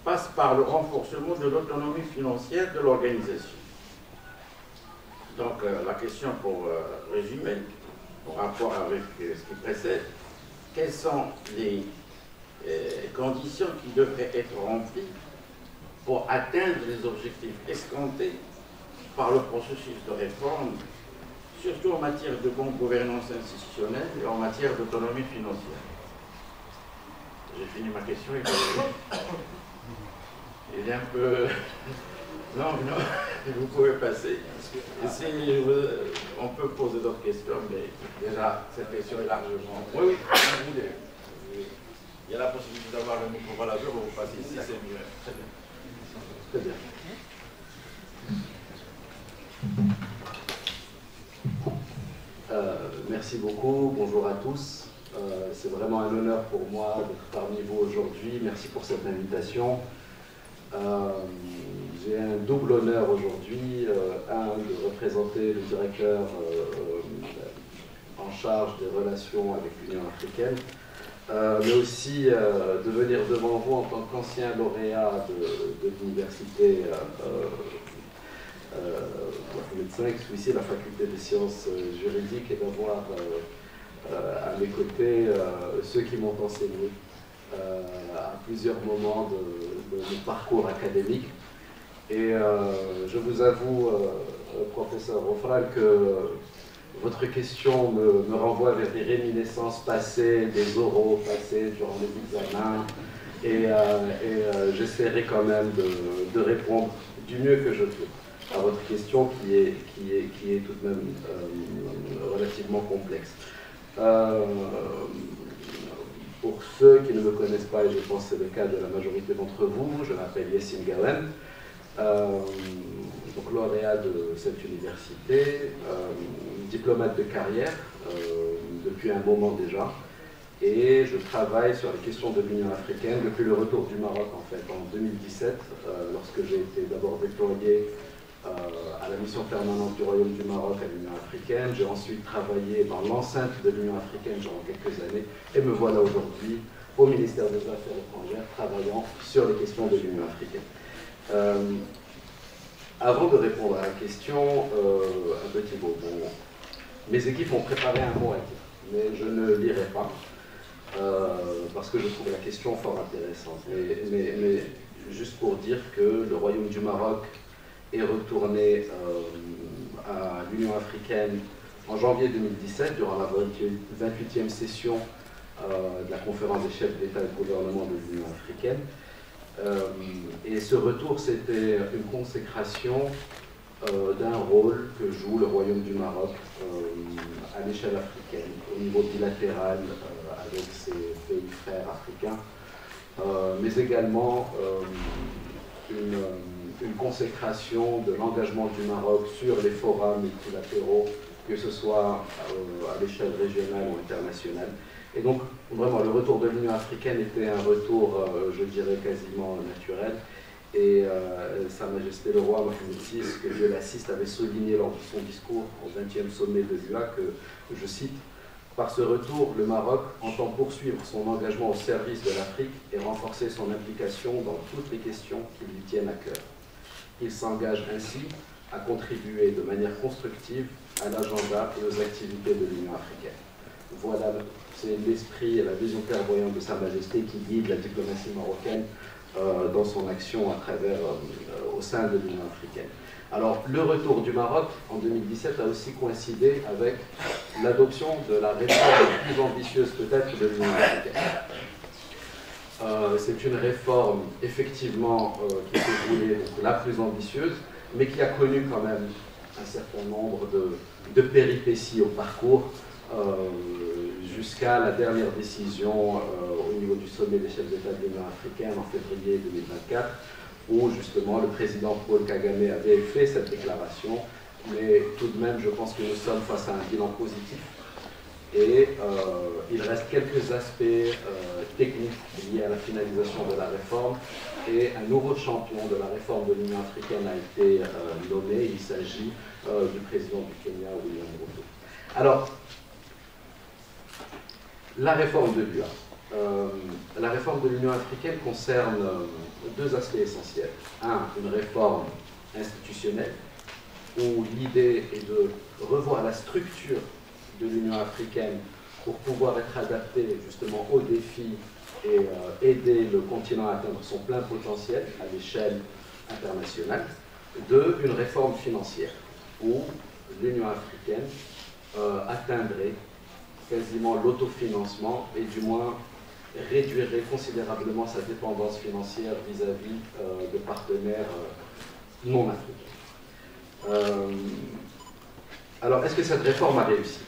passe par le renforcement de l'autonomie financière de l'organisation. Donc la question, pour résumer, en rapport avec ce qui précède, quelles sont les conditions qui devraient être remplies pour atteindre les objectifs escomptés par le processus de réforme, surtout en matière de bonne gouvernance institutionnelle et en matière d'autonomie financière. J'ai fini ma question, il est un peu... Non, vous pouvez passer. Si on peut poser d'autres questions, mais déjà, cette question est largement... Oui, vous voulez. Il y a la possibilité d'avoir le micro. Voilà, je vais vous passer ici, c'est mieux. Très bien. Très bien. Merci beaucoup, bonjour à tous. C'est vraiment un honneur pour moi d'être parmi vous aujourd'hui. Merci pour cette invitation. J'ai un double honneur aujourd'hui, de représenter le directeur en charge des relations avec l'Union africaine, mais aussi de venir devant vous en tant qu'ancien lauréat de l'université médecin, qui suit ici la faculté des sciences juridiques, et d'avoir à mes côtés ceux qui m'ont enseigné à plusieurs moments de mon parcours académique. Et je vous avoue, professeur Rofral, que votre question me renvoie vers des réminiscences passées, des oraux passés durant les examens, et j'essaierai quand même de répondre du mieux que je peux à votre question qui est tout de même relativement complexe. Pour ceux qui ne me connaissent pas, et je pense que c'est le cas de la majorité d'entre vous, je m'appelle Yacine Galen, donc lauréat de cette université, diplomate de carrière depuis un moment déjà, et je travaille sur les questions de l'Union africaine depuis le retour du Maroc en fait en 2017, lorsque j'ai été d'abord déployé à la mission permanente du Royaume du Maroc à l'Union africaine. J'ai ensuite travaillé dans l'enceinte de l'Union africaine durant quelques années, et me voilà aujourd'hui au ministère des Affaires étrangères travaillant sur les questions de l'Union africaine. Avant de répondre à la question, un petit mot. Bon, mes équipes ont préparé un mot à dire, mais je ne lirai pas, parce que je trouve la question fort intéressante. Mais juste pour dire que le Royaume du Maroc est retourné à l'Union africaine en janvier 2017, durant la 28e session de la conférence des chefs d'État et de gouvernement de l'Union africaine. Et ce retour, c'était une consécration d'un rôle que joue le Royaume du Maroc à l'échelle africaine, au niveau bilatéral avec ses pays frères africains, mais également une consécration de l'engagement du Maroc sur les forums multilatéraux, que ce soit à l'échelle régionale ou internationale. Et donc, vraiment, le retour de l'Union africaine était un retour, je dirais, quasiment naturel. Et Sa Majesté le Roi Mohamed VI, que Dieu l'assiste, avait souligné lors de son discours au 20e sommet de l'UA que, je cite, « Par ce retour, le Maroc entend poursuivre son engagement au service de l'Afrique et renforcer son implication dans toutes les questions qui lui tiennent à cœur. Il s'engage ainsi à contribuer de manière constructive à l'agenda et aux activités de l'Union africaine. » Voilà, c'est l'esprit et la vision clairvoyante de Sa Majesté qui guide la diplomatie marocaine dans son action à travers, au sein de l'Union africaine. Alors, le retour du Maroc en 2017 a aussi coïncidé avec l'adoption de la réforme la plus ambitieuse peut-être de l'Union africaine. C'est une réforme effectivement qui s'est voulée la plus ambitieuse, mais qui a connu quand même un certain nombre de péripéties au parcours, jusqu'à la dernière décision au niveau du sommet des chefs d'État de l'Union africaine en février 2024, où justement le président Paul Kagame avait fait cette déclaration, mais tout de même je pense que nous sommes face à un bilan positif. Et il reste quelques aspects techniques liés à la finalisation de la réforme, et un nouveau champion de la réforme de l'Union africaine a été nommé. Il s'agit du président du Kenya, William Ruto. Alors, la réforme de l'UA. La réforme de l'Union africaine concerne deux aspects essentiels. Un, une réforme institutionnelle, où l'idée est de revoir la structure de l'Union africaine pour pouvoir être adaptée justement aux défis et aider le continent à atteindre son plein potentiel à l'échelle internationale. Deux, une réforme financière, où l'Union africaine atteindrait quasiment l'autofinancement et du moins réduirait considérablement sa dépendance financière vis-à-vis de partenaires non africains. Alors, est-ce que cette réforme a réussi?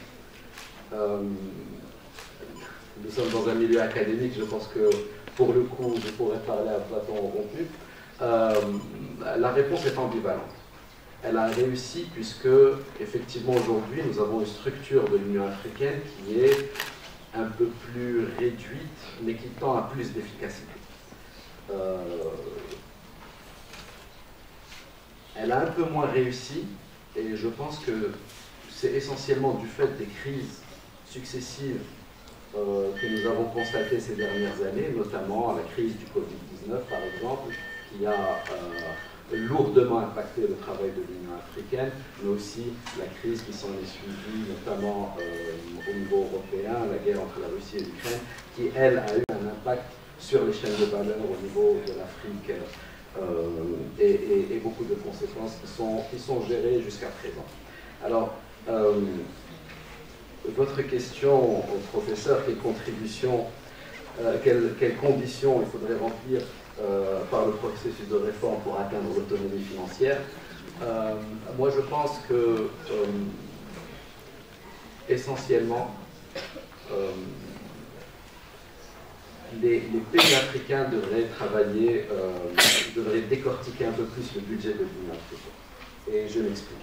Nous sommes dans un milieu académique, je pense que pour le coup, je pourrais parler à bâton rompu. La réponse est ambivalente. Elle a réussi puisque, effectivement, aujourd'hui, nous avons une structure de l'Union africaine qui est un peu plus réduite, mais qui tend à plus d'efficacité. Elle a un peu moins réussi, et je pense que c'est essentiellement du fait des crises successives que nous avons constatées ces dernières années, notamment la crise du Covid-19, par exemple, qui a lourdement impacté le travail de l'Union africaine, mais aussi la crise qui s'en est suivie, notamment au niveau européen, la guerre entre la Russie et l'Ukraine, qui, elle, a eu un impact sur les chaînes de valeur au niveau de l'Afrique et beaucoup de conséquences qui sont gérées jusqu'à présent. Alors, votre question, professeur, quelles conditions il faudrait remplir par le processus de réforme pour atteindre l'autonomie financière. Moi, je pense que, essentiellement, les pays africains devraient travailler, devraient décortiquer un peu plus le budget de l'Union africaine. Et je m'explique.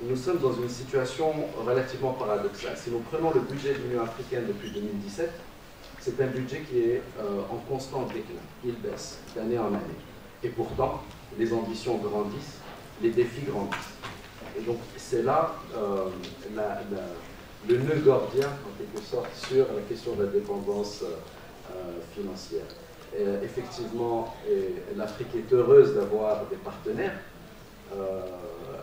Nous sommes dans une situation relativement paradoxale. Si nous prenons le budget de l'Union africaine depuis 2017, c'est un budget qui est en constant déclin. Il baisse d'année en année. Et pourtant, les ambitions grandissent, les défis grandissent. Et donc, c'est là le nœud gordien, en quelque sorte, sur la question de la dépendance financière. Effectivement, l'Afrique est heureuse d'avoir des partenaires,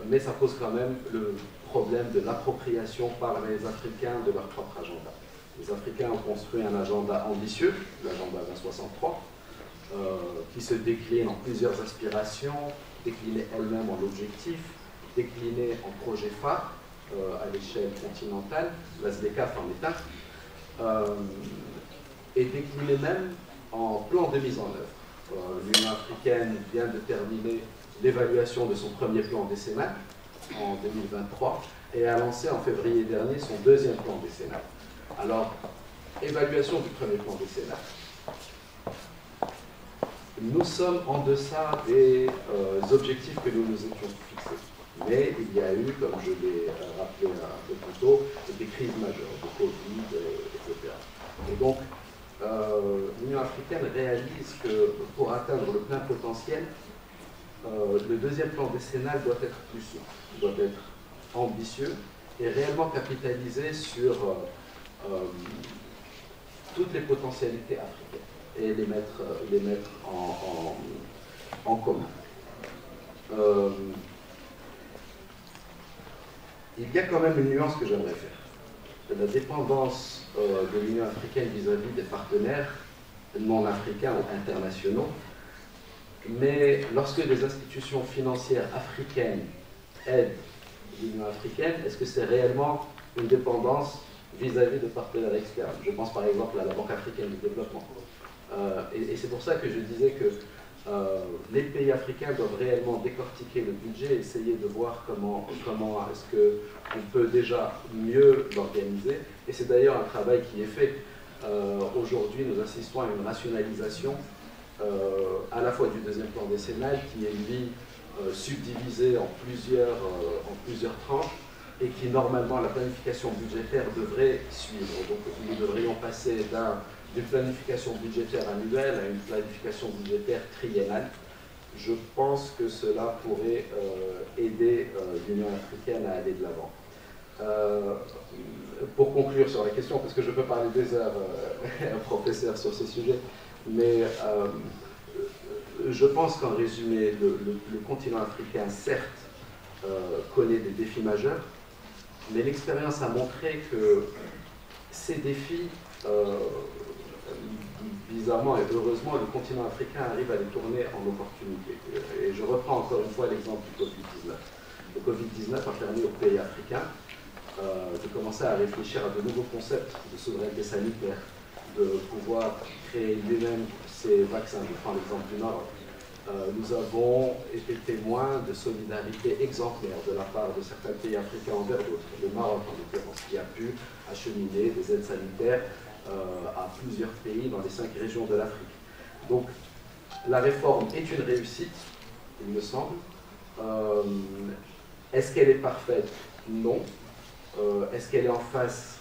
mais ça pose quand même le problème de l'appropriation par les Africains de leur propre agenda. Les Africains ont construit un agenda ambitieux, l'agenda 2063, qui se décline en plusieurs aspirations, déclinées elles-mêmes en objectifs, déclinées en projets phares à l'échelle continentale, la SDECAF en est un, et déclinées même en plan de mise en œuvre. L'Union africaine vient de terminer l'évaluation de son premier plan décennal en 2023 et a lancé en février dernier son deuxième plan décennal. Alors, évaluation du premier plan décennal. Nous sommes en deçà des objectifs que nous nous étions fixés. Mais il y a eu, comme je l'ai rappelé un peu plus tôt, des crises majeures, de Covid, etc. Et donc, l'Union africaine réalise que pour atteindre le plein potentiel, le deuxième plan décennal doit être plus souple, doit être ambitieux et réellement capitalisé sur toutes les potentialités africaines et les mettre en commun. Il y a quand même une nuance que j'aimerais faire. La dépendance de l'Union africaine vis-à-vis des partenaires non africains ou internationaux. Mais lorsque les institutions financières africaines aident l'Union africaine, est-ce que c'est réellement une dépendance vis-à-vis de partenaires externes? Je pense par exemple à la Banque africaine de développement. Et c'est pour ça que je disais que les pays africains doivent réellement décortiquer le budget, essayer de voir comment est-ce qu'on peut déjà mieux l'organiser. Et c'est d'ailleurs un travail qui est fait. Aujourd'hui, nous assistons à une rationalisation à la fois du deuxième plan décennal, qui est lui subdivisé en plusieurs tranches, et qui normalement, la planification budgétaire devrait suivre. Donc nous devrions passer d'une planification budgétaire annuelle à une planification budgétaire triennale. Je pense que cela pourrait aider l'Union africaine à aller de l'avant. Pour conclure sur la question, parce que je peux parler des heures, professeur, sur ce sujet, Mais je pense qu'en résumé, le continent africain, certes, connaît des défis majeurs, mais l'expérience a montré que ces défis, bizarrement et heureusement, le continent africain arrive à les tourner en opportunité. Et je reprends encore une fois l'exemple du Covid-19. Le Covid-19 a permis aux pays africains de commencer à réfléchir à de nouveaux concepts de souveraineté sanitaire, de pouvoir créer lui-même ces vaccins. Je prends l'exemple du Maroc. Nous avons été témoins de solidarité exemplaire de la part de certains pays africains envers d'autres. Le Maroc, en l'occurrence, qui a pu acheminer des aides sanitaires à plusieurs pays dans les 5 régions de l'Afrique. Donc, la réforme est une réussite, il me semble. Est-ce qu'elle est parfaite? Non. Est-ce qu'elle est en face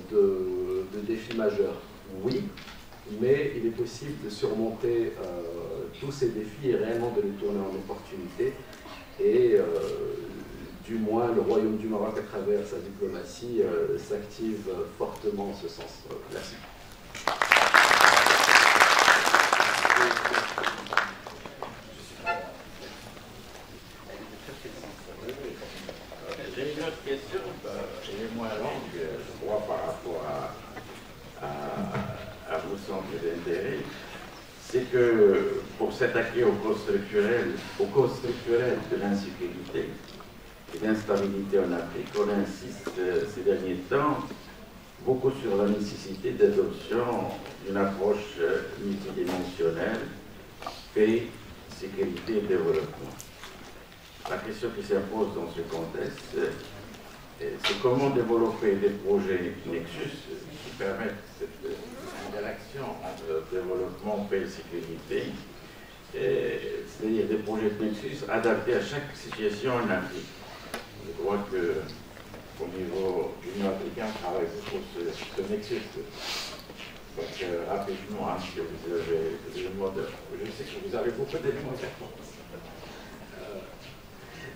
de défis majeurs? Oui. Mais il est possible de surmonter tous ces défis et réellement de les tourner en opportunité. Et du moins, le Royaume du Maroc, à travers sa diplomatie, s'active fortement en ce sens. Merci. J'ai une autre question, elle est moins longue, je crois, par rapport à vos centres d'intérêt. C'est que pour s'attaquer aux causes structurelles de l'insécurité et d'instabilité en Afrique, on insiste ces derniers temps beaucoup sur la nécessité d'adoption d'une approche multidimensionnelle, paix, sécurité et développement. La question qui s'impose dans ce contexte, c'est comment développer des projets Nexus qui permettent cette interaction entre développement, paix et sécurité, c'est-à-dire des projets Nexus adaptés à chaque situation en Afrique. Je crois qu'au niveau de l'Union africaine, on travaille beaucoup sur ce Nexus. Donc, rapidement, est-ce que vous avez des éléments de... Je sais que vous avez beaucoup d'éléments de réponse.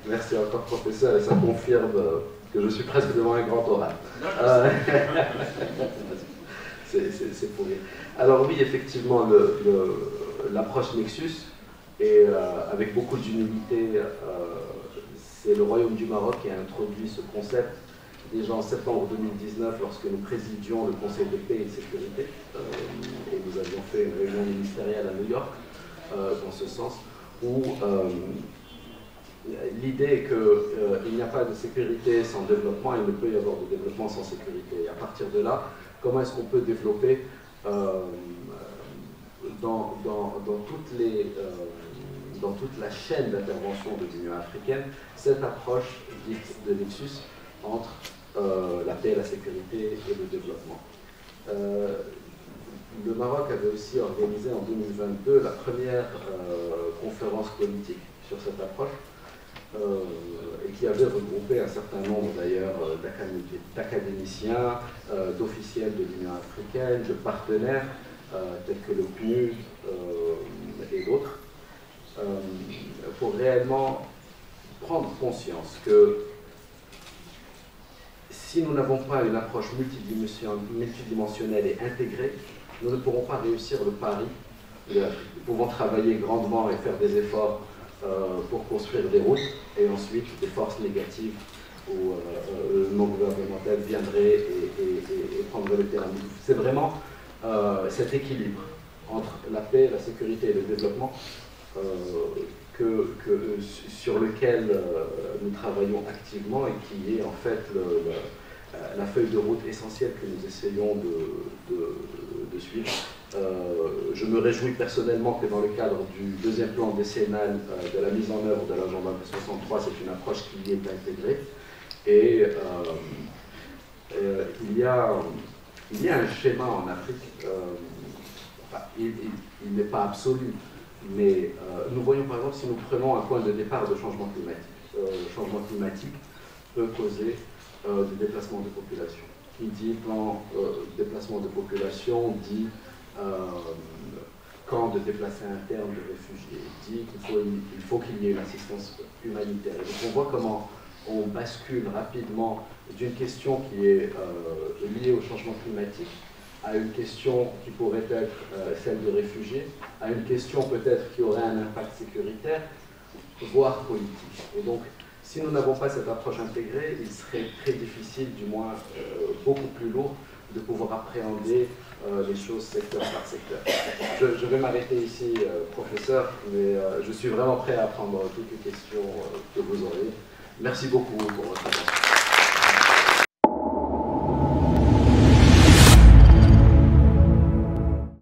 Merci encore, professeur, et ça confirme que je suis presque devant un grand oral. C'est pour rire. Alors oui, effectivement, l'approche Nexus, et avec beaucoup d'humilité, c'est le Royaume du Maroc qui a introduit ce concept déjà en septembre 2019 lorsque nous présidions le Conseil de paix et de sécurité, et nous avions fait une réunion ministérielle à New York dans ce sens, où l'idée est qu'il n'y a pas de sécurité sans développement, il ne peut y avoir de développement sans sécurité. Et à partir de là, comment est-ce qu'on peut développer dans toute la chaîne d'intervention de l'Union africaine cette approche dite de Nexus entre la paix, la sécurité et le développement. Le Maroc avait aussi organisé en 2022 la première conférence politique sur cette approche, et qui avait regroupé un certain nombre d'ailleurs d'académiciens, d'officiels de l'Union africaine, de partenaires tels que le PNUD et d'autres, pour réellement prendre conscience que si nous n'avons pas une approche multidimensionnelle et intégrée, nous ne pourrons pas réussir le pari de l'Afrique. Nous pouvons travailler grandement et faire des efforts pour construire des routes, et ensuite des forces négatives ou non gouvernementales viendraient et prendraient le terrain. C'est vraiment cet équilibre entre la paix, la sécurité et le développement sur lequel nous travaillons activement et qui est en fait la feuille de route essentielle que nous essayons de suivre. Je me réjouis personnellement que dans le cadre du deuxième plan décennal de la mise en œuvre de l'agenda 63, c'est une approche qui y est intégrée. Et il y a un schéma en Afrique, il n'est pas absolu, mais nous voyons par exemple, si nous prenons un point de départ de changement climatique, le changement climatique peut causer du déplacement de population. Qui dit plan déplacement de population dit camp de déplacés internes de réfugiés, dit qu'il faut qu'il y ait une assistance humanitaire. Et donc on voit comment on bascule rapidement d'une question qui est liée au changement climatique à une question qui pourrait être celle de réfugiés, à une question peut-être qui aurait un impact sécuritaire, voire politique. Et donc, si nous n'avons pas cette approche intégrée, il serait très difficile, du moins beaucoup plus lourd, de pouvoir appréhender les choses secteur par secteur. Je vais m'arrêter ici, professeur, mais je suis vraiment prêt à prendre toutes les questions que vous aurez. Merci beaucoup pour votre attention.